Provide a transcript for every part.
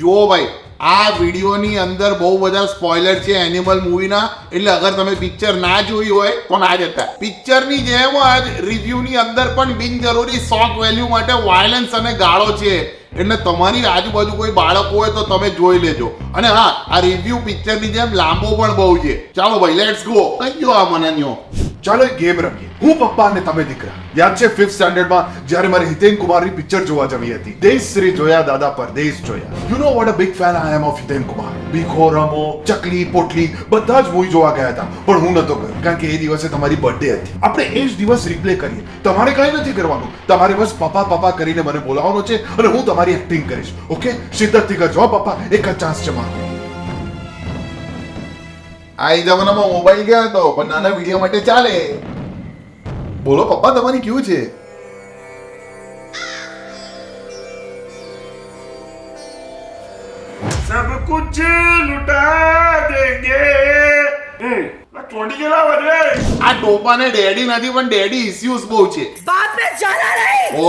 જુઓ ભાઈ, આ વિડીયોની અંદર બહુ બધા સ્પોઇલર છે એનિમલ મૂવીના, એટલે અગર તમે પિક્ચર ના જોઈ હોય તો ના જતા. પિક્ચરની જેમ જ રિવ્યુની અંદર પણ બિનજરૂરી શોક વેલ્યુ માટે વાયલન્સ અને ગાળો છે, એટલે તમારી આજુબાજુ કોઈ બાળક હોય તો તમે જોઈ લેજો. અને હા, આ રિવ્યુ પિક્ચરની જેમ લાંબો પણ બહુ છે. ચાલો ભાઈ, લેટ્સ ગો. કઈ ગયો આ મનન્યો? ચાલો એક ગેમ રમીએ. હું પપ્પા અને તમે દીકરા. યાદ છે 5th સ્ટાન્ડર્ડમાં જ્યારે મારે હિતેન કુમારની પિક્ચર જોવા જવી હતી? દેશશ્રી જોયા દાદા પરદેશ જોયા. You know what a big fan I am of Hiten Kumar. ભીખો રમો, ચકલી પોટલી બધા જ મૂવી જોવા ગયા હતા, પણ હું નતો ગયો કારણ કે એ દિવસે તમારી બર્થડે હતી. આપણે એ જ દિવસ રિપ્લે કરીએ. તમારે કંઈ નથી કરવાનું, તમારે બસ પપ્પા પપ્પા કરીને મને બોલાવવાનો છે અને હું તમારી એક્ટિંગ કરીશ. ઓકે, શિદ્દતથી કરજો પપ્પા, એક જ ચાન્સ છે મારો. આ જમાનામાં મોબાઈલ ગયા હતો, પણ નાના વિડીયો માટે ચાલે. બોલો પપ્પા, તમારી ક્યુ છે? सब कुछ लुटा देंगे. ચોટી ગયેલા વધે. આ ટોપાને ડેડી નથી, પણ ડેડી ઇશ્યુઝ બહુ છે.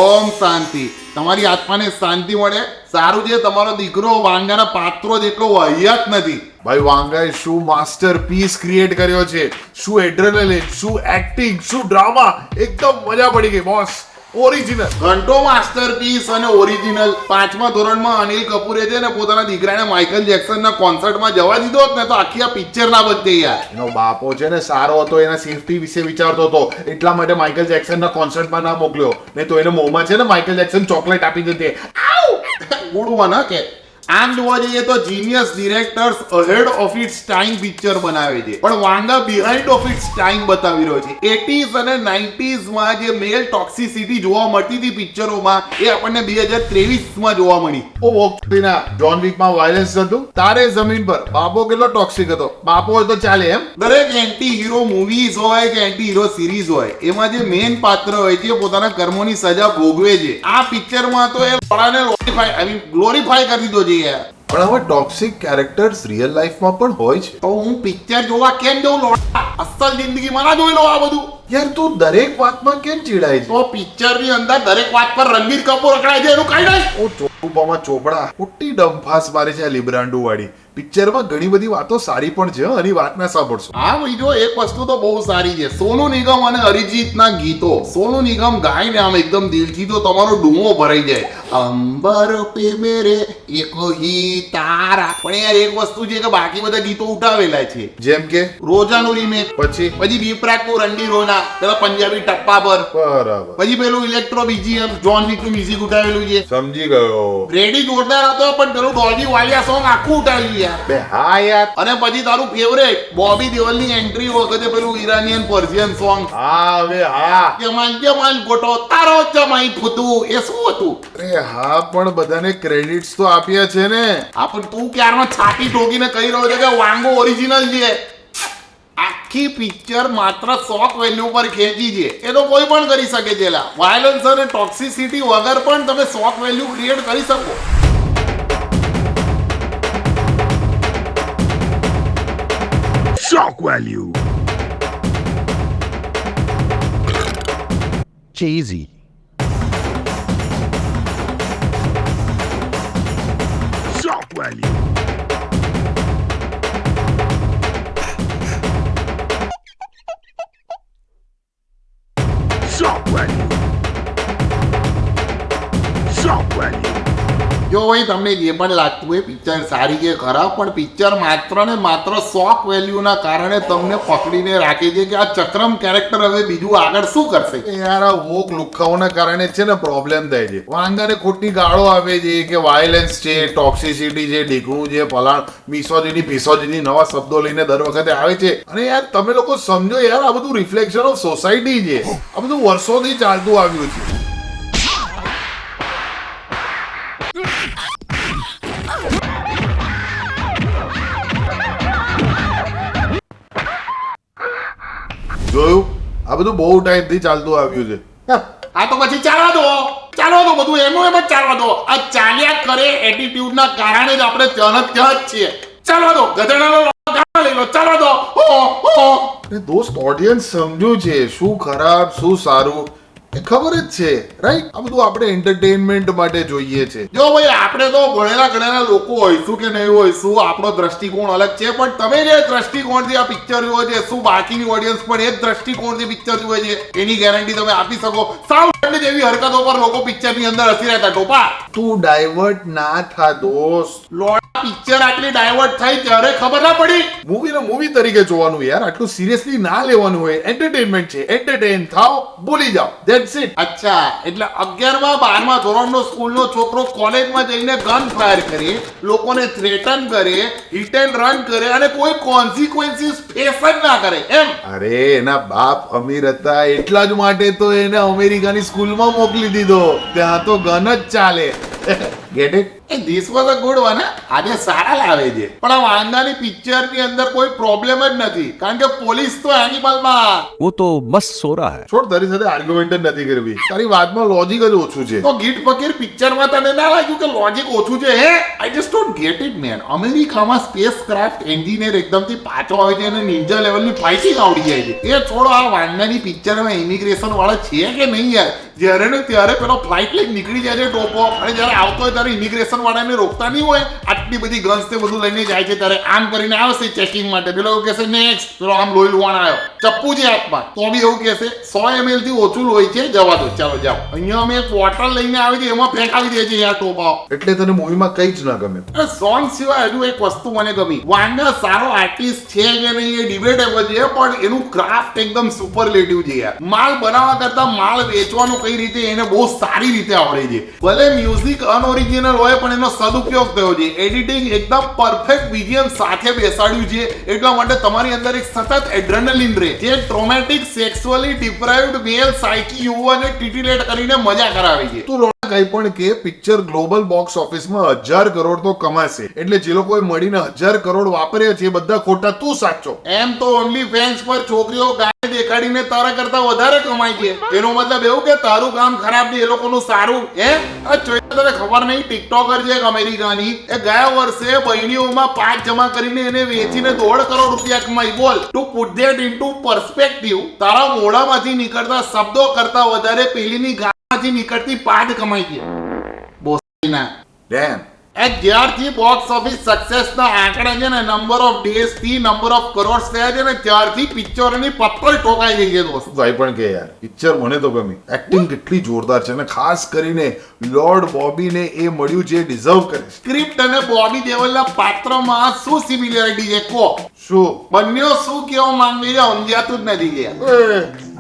ઓમ શાંતિ. તમારી આત્માને શાંતિ મળે. સારું છે તમારો દીકરો વાંગાના પાત્રો જેટલો વહિયાત નથી. ભાઈ, વાંગાએ શું માસ્ટરપીસ ક્રિએટ કર્યો છે. શું એડ્રેનાલિન, શું એક્ટિંગ, શું ડ્રામા. એકદમ મજા પડી ગઈ બોસ. ઓરિજિનલ ઘંટો માસ્ટરપીસ અને ઓરિજિનલ. 5મા ધોરણમાં અનિલ કપૂરે છે ને પોતાના દીકરાને માઇકલ જેક્સનના કોન્સર્ટમાં જવા દીધો હોત ને તો આખી આ પિક્ચર ના બનતી યાર. એનો બાપો છે ને સારો હતો, એના સેફટી વિશે વિચારતો હતો, એટલા માટે માઇકલ જેક્સનના કોન્સર્ટમાં ના મોકલ્યો. નહીં તો એને મોંમાં છે ને માઇકલ જેક્સન ચોકલેટ આપી દેતે. ગુડમાં ના કે આમ જોવા જઈએ તો genius directors ahead of its time picture બનાવે છે, પણ વાંગા બિહાઇન્ડ ઓફ ઇટ્સ ટાઈમ બતાવી રહ્યો છે. 80s અને 90s માં જે મેલ ટોક્સિસિટી જોવા મળતી હતી પિક્ચરોમાં, એ આપણને 2023માં જોવા મળી. ઓ વખતના જોન વિકમાં વાયલન્સ હતું. તારે જમીન પર બાપો કેટલો ટોક્સિક હતો. બાપો હોય તો ચાલે એમ. દરેક એન્ટી હીરો મૂવીઝ હોય કે એન્ટી હીરો સિરીઝ હોય, એમાં જે મેઇન પાત્ર હોય છે પોતાના કર્મોની સજા ભોગવે છે. આ પિક્ચરમાં તો એ લોડાને ગ્લોરીફાય કરી દીધો છે યાર. પણ હવે ટોક્સિક કેરેક્ટર્સ રિયલ લાઈફમાં પણ હોય છે. તો હું પિક્ચર જોવા કેમ જઉં લોડા? અસલ જિંદગીમાં ના જોઈ લો આ બધું. યાર તું દરેક વાતમાં કેમ ચીડાય છે? તો પિક્ચરની અંદર દરેક વાત પર રણબીર કપૂર અકળાય છે, એનું કઈ નહીં. ઓ ચોપામાં ચોપડા ખોટી ડંફાસ મારે છે આ લીબ્રાન્ડુ વાળી. પિક્ચરમાં ઘણી બધી વાતો સારી પણ છે, આની વાત ના સાંભળશો. હા ભાઈ, જો એક વસ્તુ તો બહુ સારી છે, સોનુ નિગમ અને અરિજીતના ગીતો. સોનુ નિગમ ગાઈને આમ એકદમ દિલથી તો તમારો ડૂમો ભરાઈ જાય. અંબર પે મેરે એક હી તારા. પણ યાર એક વસ્તુ છે કે બાકી બધા ગીતો ઉઠાવેલા છે, જેમ કે રોજાનું રીમેક, પછી બીપરાકનું રંડીરોના પેલા પંજાબી ટપ્પા પર, બરાબર, પછી પેલું ઇલેક્ટ્રો બીજીએમ જોન વિકનું મ્યુઝિક ઉઠાવેલું છે. સમજી ગયો. રેડી જોરદાર હતો, પણ પેલું ડોલ્બી વાલિયા સોંગ આખું ઉઠાવ્યું યાર. બે હા યાર. અને પછી તારું ફેવરેટ બોબી દેઓલની એન્ટ્રી વખતે પેલું ઈરાનિયન પર્શિયન સોંગ, હા હવે હા. જમાલ જમાલ ગોટો તારો જમાઈ ફૂતું, એ શું હતું? અરે હા, પણ બધાને ક્રેડિટ્સ તો આપ્યા છે ને. આ પણ તું ક્યારનો છાતી ઠોકીને કહી રહ્યો છે કે વાંગો ઓરિજિનલ છે. આખી પિક્ચર માત્ર શોક વેલ્યુ પર ખેંચી છે, એ તો કોઈ પણ કરી શકે છે. વાયલન્સ અને ટોક્સિસિટી વગર પણ તમે શોક વેલ્યુ ક્રિએટ કરી શકો. Shock value. Cheesy. Shock value. Shock value. Shock value. જો ભાઈ તમને જે પણ લાગતું હોય પિક્ચર સારી કે ખરાબ, પણ પિક્ચર માત્ર ને માત્ર શોક વેલ્યુના કારણે તમને પકડીને રાખે છે કે આ ચક્રમ કેરેક્ટર હવે બીજું આગળ શું કરશે. યાર આ વોક લુખાઓના કારણે છે ને પ્રોબ્લેમ થાય છે. વાંગાને ખોટી ગાળો આવે છે કે વાયલન્સ છે, ટોક્સિસિટી છે, ઢીકણું છે, ફલાણ મિસોજીની ફિસોજીની નવા શબ્દો લઈને દર વખતે આવે છે. અને યાર તમે લોકો સમજો યાર, આ બધું રિફ્લેક્શન ઓફ સોસાયટી છે. આ બધું વર્ષોથી ચાલતું આવ્યું છે. જોયું, આ બધું બહુ ટાઈમ થી ચાલતું આવ્યું છે. આ તો પછી ચાલવા દો બધું એમ જ ચાલવા દો. આ ચાલ્યા કરે એટીટ્યુડ ના કારણે જ આપણે ત્યાં જ છીએ. ચાલવા દો, ગધેડાનો લઈ લો, ચાલવા દો. દોસ્ત ઓડિયન્સ સમજ્યું છે શું ખરાબ શું સારું. એ ખબર જ છે રાઈટ. આ બધું આપણે એન્ટરટેનમેન્ટ માટે જોઈએ છે. જો ભાઈ આપણે તો ભણેલા ગણેલા લોકો હોઈશું કે નહીં હોઈશું, આપણો દ્રષ્ટિકોણ અલગ છે, પણ તમે જે દ્રષ્ટિકોણથી આ પિક્ચર જુઓ છે, શું બાકીની ઓડિયન્સ પણ એ જ દ્રષ્ટિકોણથી પિક્ચર જુએ છે એની ગેરંટી તમે આપી શકો? સાવ જેવી હરકતો પર લોકો પિક્ચરની અંદર હસી રહેતા. ટોપા તું ડાયવર્ટ ના થા દોસ્ત. લોડા પિક્ચર આટલી ડાયવર્ટ થઈ ત્યારે ખબર ના પડી? મૂવી ને મૂવી તરીકે જોવાનું યાર, આટલું સિરિયસલી ના લેવાનું હોય. એન્ટરટેનમેન્ટ છે, એન્ટરટેન થાઓ, ભૂલી જાઓ, ધેટ્સ ઇટ. અચ્છા, એટલે 11મા 12મા ધોરણનો સ્કૂલનો છોકરો કોલેજમાં જઈને ગન ફાયર કરે, લોકોને થ્રેટન કરે, હિટ એન્ડ રન કરે અને કોઈ કોન્સિક્વન્સીસ ફેસ જ ના કરે એમ? અરે એના બાપ અમીર હતા એટલા જ માટે તો એને અમેરિકાની સ્કૂલમાં મોકલી દીધો. ત્યાં તો ગન જ ચાલે. Get it? This was a good one. આજે સારા લાવે છે, પણ આ વાંદાની પિક્ચરની અંદર કોઈ પ્રોબ્લેમ જ નથી, કારણ કે પોલીસ તો એનિમલમાં. वो तो मस्त सो रहा है. છોડ, તારી સાથે આર્ગ્યુમેન્ટ જ નથી કરવી. તારી વાતમાં લોજિક જ ઓછું છે. તો ગીટ ફકીર પિક્ચરમાં તને ના લાગ્યું કે લોજિક ઓછું છે? Hey, I just don't get it man. અમેરિકામાં સ્પેસ ક્રાફ્ટ એન્જિનિયર એકદમથી પાછો આવે છે અને નિંજા લેવલની ફાઇટિંગ આવડી જાય છે. એ છોડો, આ વાંદાની પિક્ચરમાં ઇમિગ્રેશન વાળા છે કે નહીં યાર? જ્યારે ને ત્યારે પેલો ફ્લાઇટ લઈને નીકળી જાય છે ટોપો, અને જ્યારે આવતો હોય ત્યારે ઇમિગ્રેશન વાળાને રોકતા નહીં હોય. આટલી બધી ગન્સ તે બધું લઈને જાય છે, ત્યારે આમ કરીને આવશે ચેકિંગ માટે. પેલો એવું કહેશે નેક્સ્ટ, પેલો આમ લોહી લુવાણ આવ્યો, ચપ્પુ છે હાથમાં, તો બી એવું કહેશે 100 ml થી ઓછું લોહી છે, જવા દો, ચાલો જાઓ. અહીંયા અમે એક બોટલ લઈને આવી છે, એમાં ફેંકાવી દે છે યાર ટોપાઓ. એટલે તને મૂવીમાં કઈ જ ના ગમે. સોંગ સિવાય હજુ એક વસ્તુ મને ગમી. વાંગા સારો આર્ટિસ્ટ છે કે નહીં એ ડિબેટેબલ છે, પણ એનું ક્રાફ્ટ એકદમ સુપરલેટિવ છે યાર. માલ બનાવવા કરતા માલ વેચવાનું કઈ રીતે એને બહુ સારી રીતે આવડે છે. ભલે મ્યુઝિક અનઓરિજિનલ હોય પણ એનો સદુપયોગ થયો છે. એડિટિંગ એકદમ પરફેક્ટ બીજીએમ સાથે બેસાડ્યું છે, એટલા માટે તમારી અંદર એક સતત એડ્રેનલિન રહે જે ટ્રોમેટિક સેક્સ્યુઅલી ડિપ્રાઇવ્ડ મેલ સાયકી યુવાને ટિટિલેટ કરીને મજા કરાવે છે. તું લોડા કઈ પણ કે પિક્ચર ગ્લોબલ બોક્સ ઓફિસમાં 1000 કરોડ તો કમાશે, એટલે જે લોકોએ મળીને 1000 કરોડ વાપર્યા છે એ બધા ખોટા, તું સાચો. એમ તો ઓનલી ફેન્સ પર છોકરીઓ ગાય દેખાડીને તારા કરતા વધારે કમાય છે. એનો મતલબ એવું કે તારું કામ ખરાબ ને એ લોકોનું સારું? આ તને ખબર નહીં, ટિકટોકર છે એક અમેરિકાની, એ ગયા વર્ષે બહેનીઓમાં 5 જમા કરીને એને વેચીને 1.5 કરોડ રૂપિયા કમાઈ. બોલ, two put that into perspective, તારા મોઢામાંથી નીકળતા શબ્દો કરતા વધારે પેલીની ગાળમાંથી નીકળતી પાદ કમાઈ છે. બોસના ડેમ. જ્યારથી બોક્સ ઓફિસ સક્સેસના આંકડા છે ને નંબર ઓફ ડેઝ થી નંબર ઓફ કરોડ્સ થયા છે ને, ત્યારથી પિક્ચરોની પત્તર ઠોકાઈ ગઈ છે દોસ્ત. ભાઈ પણ કે યાર પિક્ચર મને તો ગમી. એક્ટિંગ કેટલી જોરદાર છે, અને ખાસ કરીને લોર્ડ બોબીને એ મળ્યું જે ડિઝર્વ કરે છે. સ્ક્રિપ્ટ અને બોબી દેવલના પાત્રમાં શું સિમિલરિટી છે કહો? શું બંનેઓ શું કહેવા માંગે છે સમજાતું જ નથી ગયા.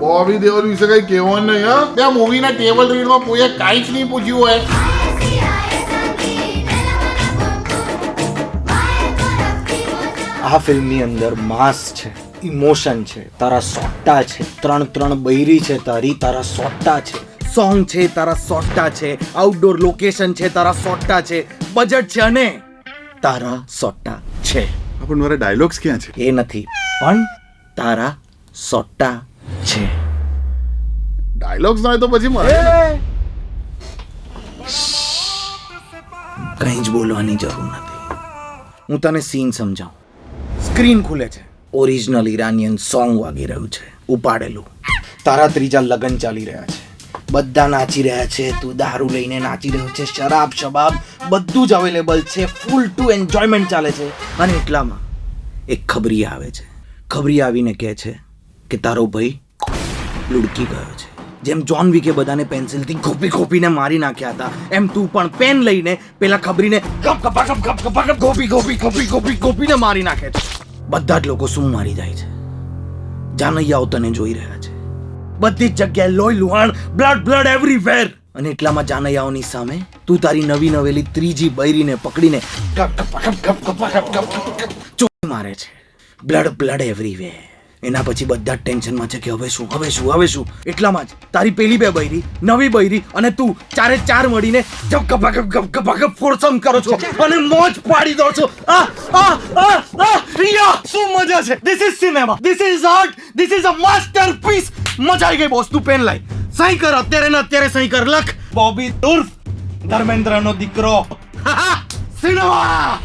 બોબી દેઓલ વિશે કઈ કહેવાનું નહીં. હા, બે મૂવીના ટેબલ રીડમાં કોઈએ કાંઈ જ નહીં પૂછ્યું હોય. આ ફિલ્મની અંદર માસ છે, ઇમોશન છે, તારા સોટ્ટા છે, 3 બૈરી છે તારી, તારા સોટ્ટા છે, સોંગ છે તારા સોટ્ટા છે, આઉટડોર લોકેશન છે તારા સોટ્ટા છે, બજેટ છે અને તારા સોટ્ટા છે. પણ મારા ડાયલોગ્સ ક્યાં છે? એ નથી, પણ તારા સોટ્ટા છે. ડાયલોગ્સ ના હોય તો પછી મારે કંઈ જ બોલવાની જરૂર નથી. હું તને સીન સમજાવું. સ્ક્રીન ખુલે છે, ઓરિજિનલ ઇરાનિયન સોંગ વાગી રહ્યું છે, ઉપાડેલું. તારા ત્રીજા લગ્ન ચાલી રહ્યા છે, બધા નાચી રહ્યા છે, તું દારૂ લઈને નાચી રહ્યો છે, શરાબ શબાબ બધું જ અવેલેબલ છે, ફૂલ ટુ એન્જોયમેન્ટ ચાલે છે. અને એટલામાં એક ખબરી આવે છે. ખબરી આવીને કહે છે કે તારો ભાઈ લુડકી ગયો છે. જેમ જોન વિકે બધાને પેન્સિલથી ખોપીને મારી નાખ્યા હતા, એમ તું પણ પેન લઈને પેલા ખબરીને ખોપીને મારી નાખે છે. બધા જ લોકો શું મારી જાય છે? જાનૈયાઓ તને જોઈ રહ્યા છે, બધી જ જગ્યાએ લોહી લુહાણ, બ્લડ એવરીવેર. અને એટલામાં જાનૈયાઓની સામે તું તારી નવી નવેલી ત્રીજી બૈરીને પકડીને ચોરી મારે છે. Blood everywhere. એના પછી બધા ટેન્શનમાં છે કે હવે શું. એટલામાં જ તારી પેલી 2 બૈરી, નવી બૈરી અને તું ચારે ચાર મળીને ફોડસમ કરો છો અને મોજ પાડી દો છો. શું મજા છે! This is cinema, this is art, this is a masterpiece. મજા આવી ગઈ બોસ. તું પેન લાઈ, સહી કર અત્યારે ને અત્યારે, સહી કર. લખ બોબી ઉર્ફ ધર્મેન્દ્રનો દીકરો. સિનેમા.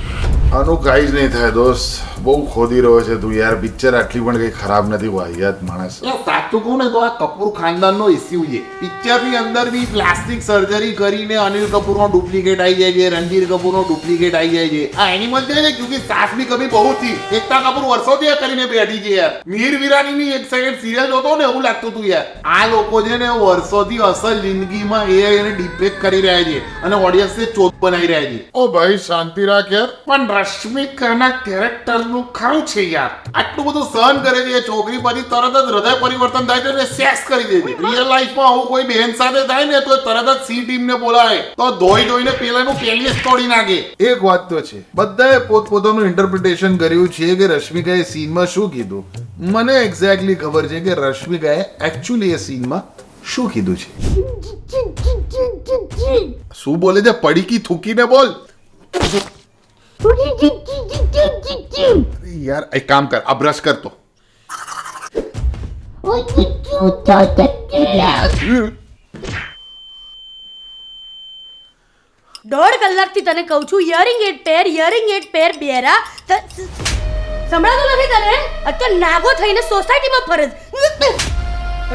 આનું કાંઈ જ નહીં થાય દોસ્ત, બહુ ખોદી રહ્યો છે તું યાર. પિક્ચર આટલી પણ કઈ ખરાબ નથી વાહિયાત માણસ. એટલે સાચું કહું ને તો આ કપૂર ખાનદાનનો ઇસ્યુ છે. પિક્ચરની અંદર બી પ્લાસ્ટિક સર્જરી કરીને અનિલ કપૂરનો ડુપ્લિકેટ આવી જાય છે, રણબીર કપૂરનો ડુપ્લિકેટ આવી જાય છે. આ એનિમલ છે ને ક્યોંકિ સાસ ભી કભી બહુ થી. એકતા કપૂર વર્ષોથી આ કરીને બેઠી છે યાર. મીર વીરાનીની એક સેકન્ડ સિરિયલ જોતો ને એવું લાગતું હતું યાર. આ લોકો છે ને વર્ષોથી અસલ જિંદગીમાં એને ડિફેક્ટ કરી રહ્યા છે અને ઓડિયન્સને ચોક બનાવી રહ્યા છે. ઓ ભાઈ શાંતિ રાખ યાર. પણ રશ્મિકાના કેરેક્ટરનું ખરું છે યાર. આટલું બધું સહન કરે છે એ છોકરી, પછી તરત જ હૃદય પરિવર્તન થાય છે અને સેક્સ કરી દે છે. રિયલ લાઈફમાં આવું કોઈ બહેન સાથે થાય ને તો તરત જ સી ટીમને બોલાવે તો ધોઈને પેલાનું પેલિયસ તોડી નાખે. એક વાત તો છે, બધાએ પોતપોતાનું ઇન્ટરપ્રિટેશન કર્યું છે કે રશ્મિકાએ સીનમાં શું કીધું. મને એક્ઝેક્ટલી ખબર છે કે રશ્મિકાએ એકચ્યુઅલી એ સીનમાં શું કીધું છે. શું બોલે છે? પડીકી થૂકીને બોલ. યાર એક કામ કર, આ બ્રશ કર તો. દોઢ કલાકથી તને કહું છું યરિંગ એડ પેર બેરા સંભળાતું નથી તને? અત્યારે નાગો થઈને સોસાયટીમાં ફરે છે.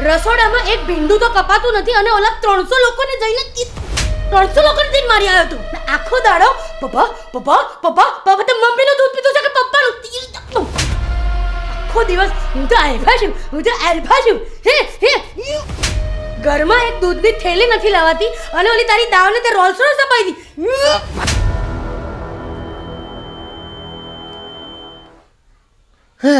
રસોડામાં એક ભીંડું તો કપાતું નથી અને ઓલા 300 લોકોને જઈને મારી આવ્યો તું. આખો દાડો પપ્પા તે મમ્મીનું દૂધ પીતું છે કે પપ્પાનું? આખો દિવસ હું તો આલ્ફા છું. હે ઘરમાં એક દૂધની થેલી નથી લાવાતી અને ઓલી તારી દાવને તે રોલ્સ રોયસ અપાઈ દી. હે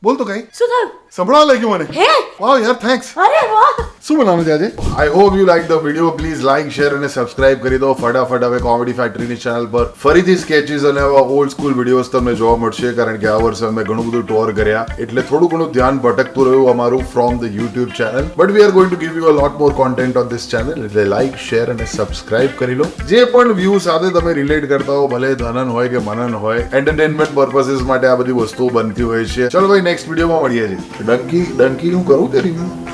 બોલ તો કઈ. શું થયું? સંભળાવા લાગ્યું મને. હે વાહ યાર, થેન્ક્સ. અરે વાહ. શું બનાવવાનું છે આજે? I hope you like the video. Please like, share અને સબસ્ક્રાઇબ કરી દો. ફટાફટ હવે કોમેડી ફેક્ટરીની ચેનલ પર ફરીથી સ્કેચીસ અને આવા ઓલ્ડ સ્કૂલ વિડીયોઝ તમને જોવા મળશે, કારણ કે આ વર્ષે અમે ઘણું બધું ટોર કર્યા એટલે થોડું ઘણું ધ્યાન ભટકતું રહ્યું અમારું from the YouTube channel. But we are going to give you a lot more content on this channel. એટલે લાઈક, શેર અને સબસ્ક્રાઇબ કરી લો. જે પણ વ્યૂ સાથે તમે રિલેટ કરતા હો, ભલે ધનન હોય કે મનન હોય, એન્ટરટેનમેન્ટ પર્પસીસ માટે આ બધી વસ્તુઓ બનતી હોય છે. ચલો ભાઈ, નેક્સ્ટ વિડીયોમાં મળીએ છીએ. ડંકી હું કરું કે રિવ્યુ?